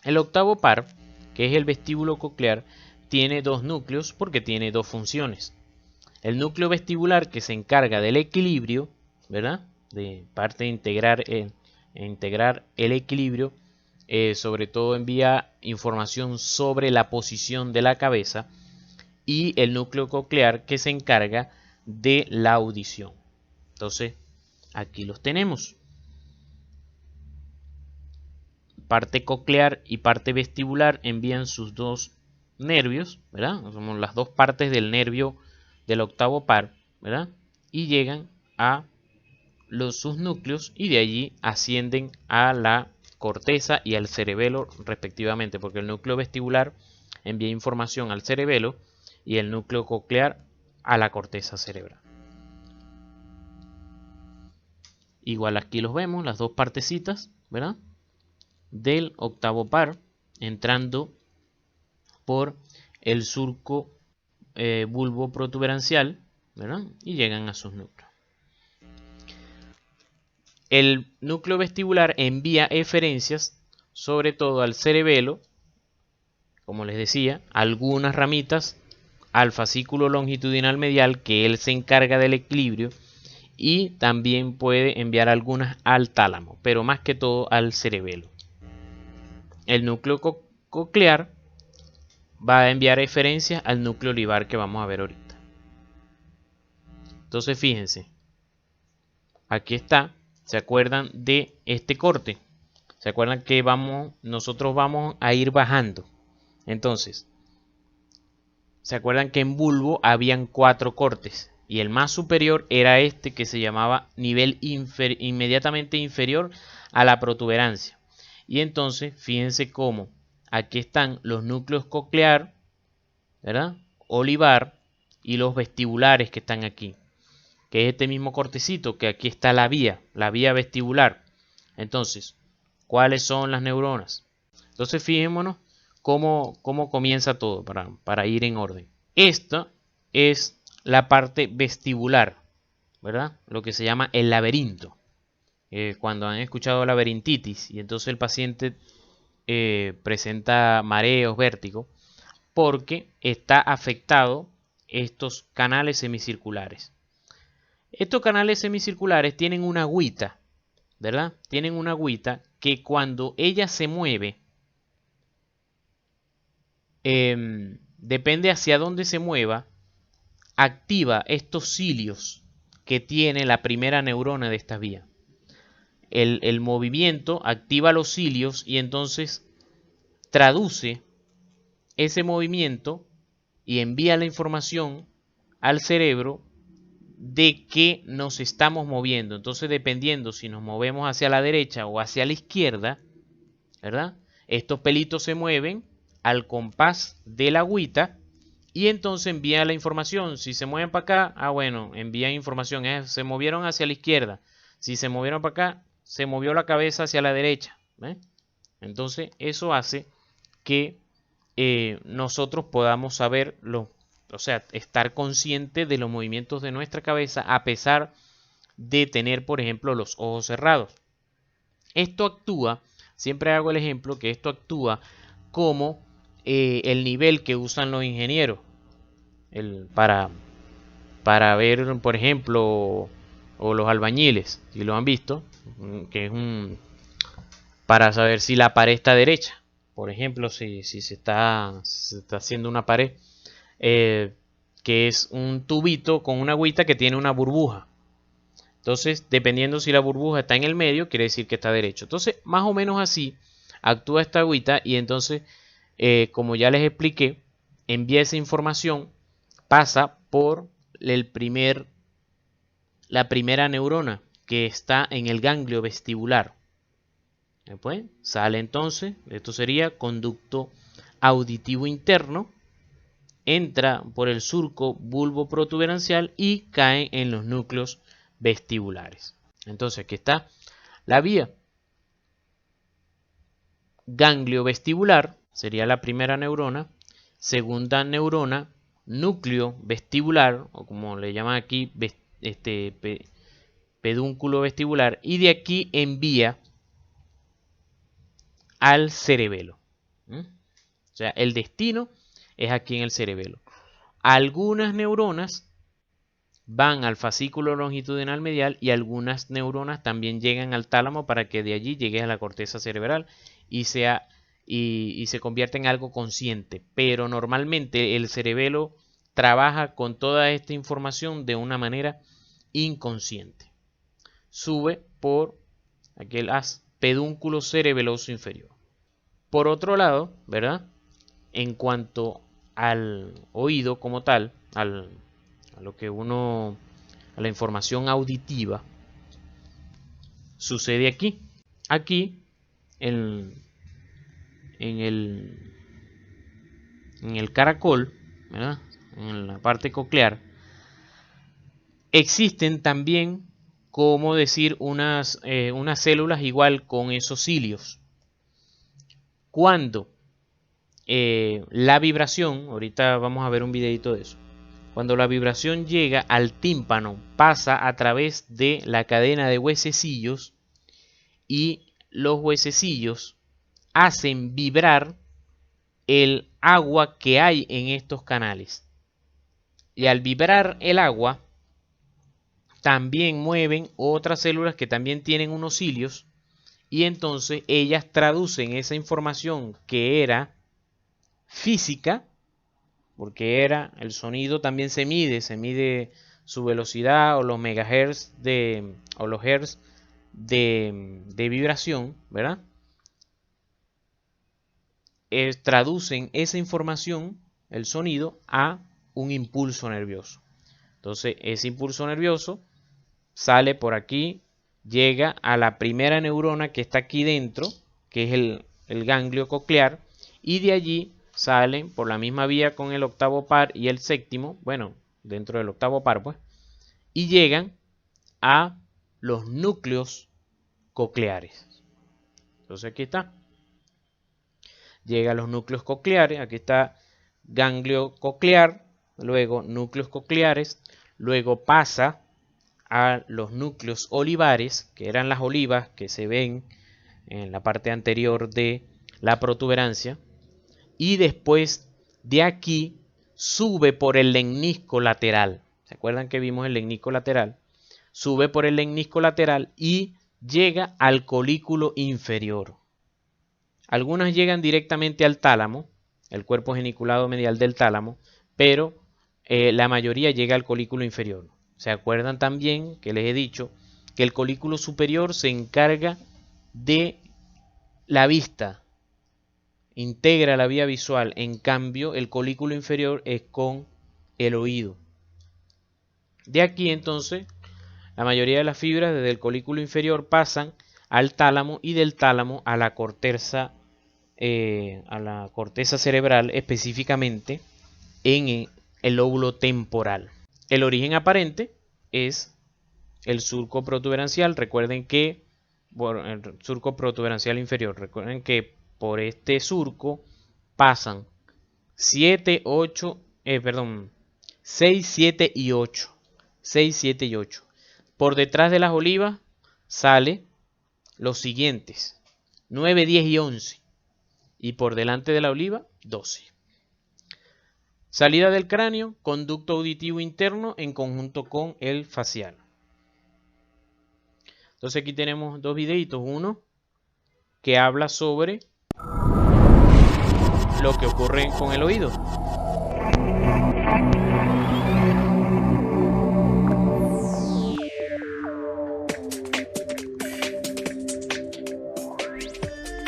El octavo par, que es el vestíbulo coclear, tiene dos núcleos porque tiene dos funciones. El núcleo vestibular, que se encarga del equilibrio, ¿verdad? De parte de integrar el equilibrio, sobre todo envía información sobre la posición de la cabeza, y el núcleo coclear, que se encarga de la audición. Entonces, aquí los tenemos. Parte coclear y parte vestibular envían sus dos nervios, ¿verdad? Somos las dos partes del nervio del octavo par, ¿verdad? Y llegan a sus núcleos y de allí ascienden a la corteza y al cerebelo respectivamente, porque el núcleo vestibular envía información al cerebelo y el núcleo coclear a la corteza cerebral. Igual aquí los vemos, las dos partecitas, ¿verdad? Del octavo par, entrando por el surco bulbo protuberancial, ¿verdad? Y llegan a sus núcleos. El núcleo vestibular envía eferencias sobre todo al cerebelo, como les decía, algunas ramitas al fascículo longitudinal medial, que él se encarga del equilibrio, y también puede enviar algunas al tálamo, pero más que todo al cerebelo. El núcleo coclear va a enviar eferencias al núcleo olivar, que vamos a ver ahorita. Entonces fíjense, aquí está, ¿se acuerdan de este corte? ¿Se acuerdan que nosotros vamos a ir bajando? Entonces, ¿se acuerdan que en bulbo habían 4 cortes? Y el más superior era este, que se llamaba nivel inmediatamente inferior a la protuberancia. Y entonces, fíjense cómo aquí están los núcleos coclear, ¿verdad? Olivar, y los vestibulares que están aquí, que es este mismo cortecito, que aquí está la vía vestibular. Entonces, ¿cuáles son las neuronas? Entonces, fijémonos cómo comienza todo para ir en orden. Esta es la parte vestibular, ¿verdad? Lo que se llama el laberinto. Cuando han escuchado laberintitis y entonces el paciente presenta mareos, vértigo, porque está afectado estos canales semicirculares. Estos canales semicirculares tienen una agüita, ¿verdad? Tienen una agüita que cuando ella se mueve, depende hacia dónde se mueva, activa estos cilios que tiene la primera neurona de esta vía. El movimiento activa los cilios y entonces traduce ese movimiento y envía la información al cerebro de que nos estamos moviendo. Entonces, dependiendo si nos movemos hacia la derecha o hacia la izquierda, ¿verdad? Estos pelitos se mueven al compás de la agüita y entonces envía la información. Si se mueven para acá, bueno, envían información. Se movieron hacia la izquierda. Si se movieron para acá, se movió la cabeza hacia la derecha. Entonces, eso hace que nosotros podamos saber o sea, estar consciente de los movimientos de nuestra cabeza a pesar de tener, por ejemplo, los ojos cerrados. Esto actúa, siempre hago el ejemplo, que esto actúa como el nivel que usan los ingenieros para ver, por ejemplo, o los albañiles, si lo han visto, que es para saber si la pared está derecha. Por ejemplo, si se está haciendo una pared, que es un tubito con una agüita que tiene una burbuja. Entonces, dependiendo si la burbuja está en el medio, quiere decir que está derecho. Entonces, más o menos así actúa esta agüita y entonces, como ya les expliqué, envía esa información, pasa por la primera neurona que está en el ganglio vestibular. Después sale entonces, esto sería conducto auditivo interno, entra por el surco bulbo protuberancial y cae en los núcleos vestibulares. Entonces aquí está la vía. Ganglio vestibular sería la primera neurona, segunda neurona, núcleo vestibular, o como le llaman aquí, pedúnculo vestibular, y de aquí envía al cerebelo. ¿Mm? O sea, el destino es aquí en el cerebelo. Algunas neuronas van al fascículo longitudinal medial y algunas neuronas también llegan al tálamo para que de allí llegue a la corteza cerebral y se convierta en algo consciente. Pero normalmente el cerebelo trabaja con toda esta información de una manera inconsciente. Sube por aquel pedúnculo cerebeloso inferior. Por otro lado, ¿verdad? En cuanto al oído como tal, a lo que a la información auditiva, sucede aquí. Aquí, en, en el, en el caracol, ¿verdad? En la parte coclear, existen también, como decir, unas células igual con esos cilios. Cuando la vibración, ahorita vamos a ver un videito de eso, cuando la vibración llega al tímpano, pasa a través de la cadena de huesecillos y los huesecillos hacen vibrar el agua que hay en estos canales. Y al vibrar el agua, también mueven otras células que también tienen unos cilios y entonces ellas traducen esa información que era física, porque el sonido también se mide su velocidad o los megahertz o los hertz de vibración, ¿verdad? Traducen esa información, el sonido, a un impulso nervioso. Entonces, ese impulso nervioso sale por aquí, llega a la primera neurona que está aquí dentro, que es el ganglio coclear, y de allí salen por la misma vía con el octavo par y el séptimo, bueno, dentro del octavo par, pues, y llegan a los núcleos cocleares. Entonces aquí está. Llega a los núcleos cocleares, aquí está ganglio coclear, luego núcleos cocleares, luego pasa a los núcleos olivares, que eran las olivas que se ven en la parte anterior de la protuberancia, y después de aquí sube por el lemnisco lateral. ¿Se acuerdan que vimos el lemnisco lateral? Sube por el lemnisco lateral y llega al colículo inferior. Algunas llegan directamente al tálamo, el cuerpo geniculado medial del tálamo, pero la mayoría llega al colículo inferior. ¿Se acuerdan también que les he dicho que el colículo superior se encarga de la vista, integra la vía visual? En cambio, el colículo inferior es con el oído. De aquí entonces, la mayoría de las fibras desde el colículo inferior pasan al tálamo y del tálamo a la corteza cerebral, específicamente en el lóbulo temporal. El origen aparente es el surco protuberancial. Recuerden que el surco protuberancial inferior, recuerden que por este surco pasan 6, 7 y 8. 6, 7 y 8. Por detrás de las olivas sale los siguientes: 9, 10 y 11. Y por delante de la oliva, 12. Salida del cráneo, conducto auditivo interno en conjunto con el facial. Entonces aquí tenemos dos videitos. Uno que habla sobre lo que ocurre con el oído.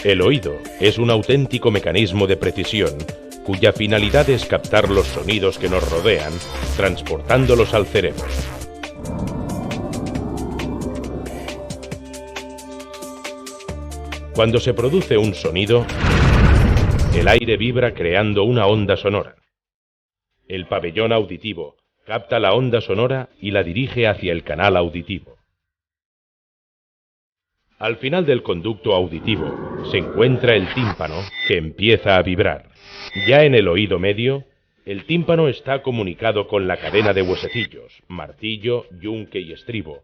El oído es un auténtico mecanismo de precisión cuya finalidad es captar los sonidos que nos rodean, transportándolos al cerebro. Cuando se produce un sonido, el aire vibra creando una onda sonora. El pabellón auditivo capta la onda sonora y la dirige hacia el canal auditivo. Al final del conducto auditivo se encuentra el tímpano, que empieza a vibrar. Ya en el oído medio, el tímpano está comunicado con la cadena de huesecillos, martillo, yunque y estribo,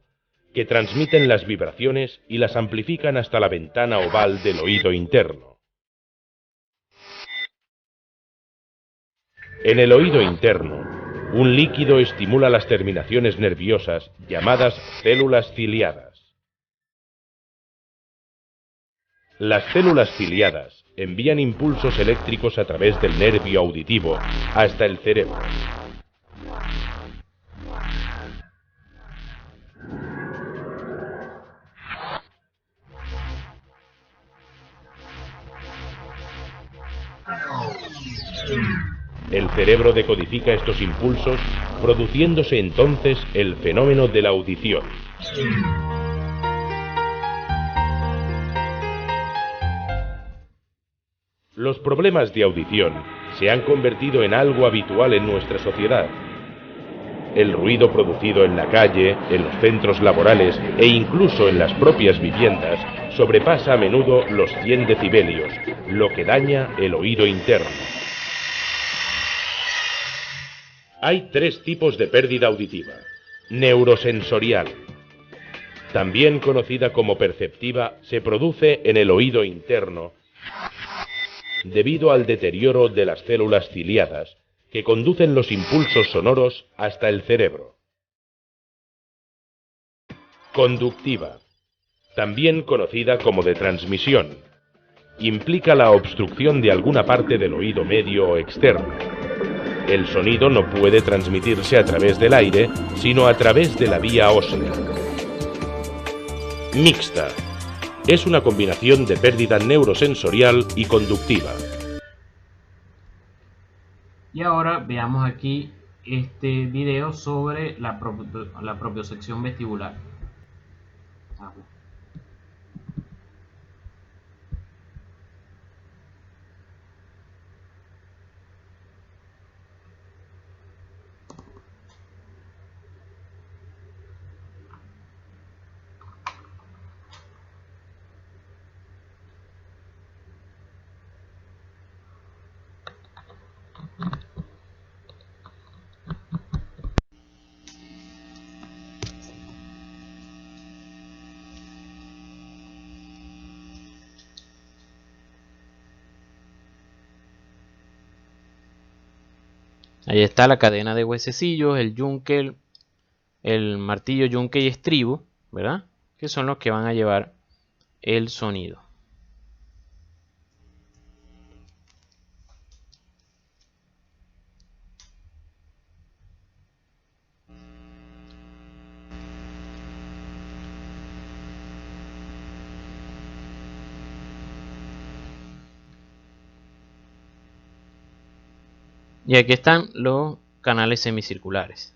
que transmiten las vibraciones y las amplifican hasta la ventana oval del oído interno. En el oído interno, un líquido estimula las terminaciones nerviosas llamadas células ciliadas. Las células ciliadas envían impulsos eléctricos a través del nervio auditivo hasta el cerebro. El cerebro decodifica estos impulsos, produciéndose entonces el fenómeno de la audición. Los problemas de audición se han convertido en algo habitual en nuestra sociedad. El ruido producido en la calle, en los centros laborales e incluso en las propias viviendas sobrepasa a menudo los 100 decibelios, lo que daña el oído interno. Hay 3 tipos de pérdida auditiva. Neurosensorial, también conocida como perceptiva, se produce en el oído interno debido al deterioro de las células ciliadas que conducen los impulsos sonoros hasta el cerebro. Conductiva, también conocida como de transmisión, implica la obstrucción de alguna parte del oído medio o externo. El sonido no puede transmitirse a través del aire, sino a través de la vía ósea. Mixta, es una combinación de pérdida neurosensorial y conductiva. Y ahora veamos aquí este video sobre la propiocepción vestibular. Ahí está la cadena de huesecillos, el yunque, el martillo, yunque y estribo, ¿verdad? Que son los que van a llevar el sonido. Y aquí están los canales semicirculares.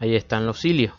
Ahí están los cilios.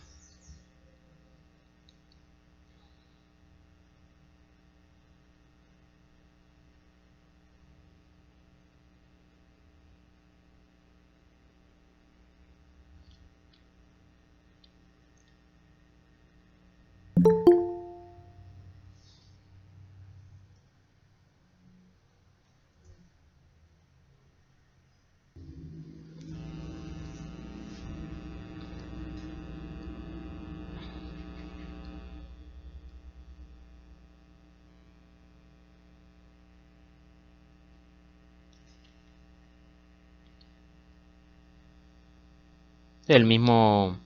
El mismo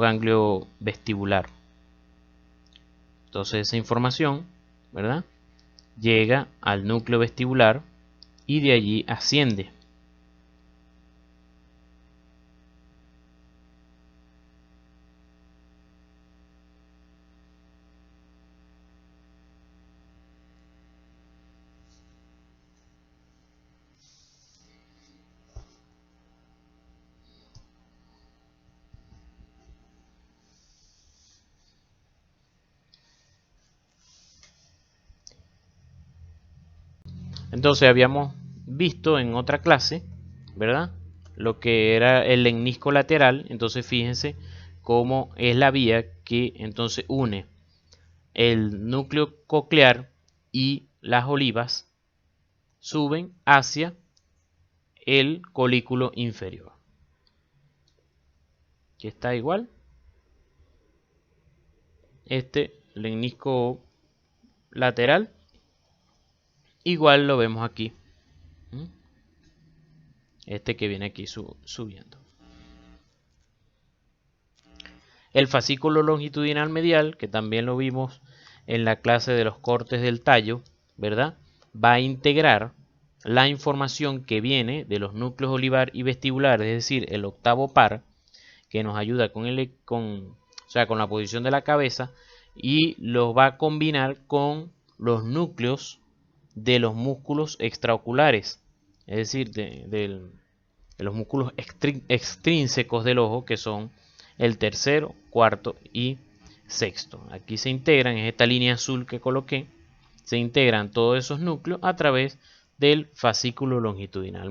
ganglio vestibular. Entonces esa información, ¿verdad?, llega al núcleo vestibular y de allí asciende. Entonces habíamos visto en otra clase, ¿verdad?, lo que era el lemnisco lateral. Entonces fíjense cómo es la vía que entonces une el núcleo coclear y las olivas, suben hacia el colículo inferior. Que está igual. Este lemnisco lateral igual lo vemos aquí. Este que viene aquí subiendo. El fascículo longitudinal medial, que también lo vimos en la clase de los cortes del tallo, ¿verdad?, va a integrar la información que viene de los núcleos olivar y vestibular, es decir, el octavo par, que nos ayuda con la posición de la cabeza, y los va a combinar con los núcleos de los músculos extraoculares, es decir, de los músculos extrínsecos del ojo, que son el tercero, cuarto y sexto. Aquí se integran, en esta línea azul que coloqué, se integran todos esos núcleos a través del fascículo longitudinal medial.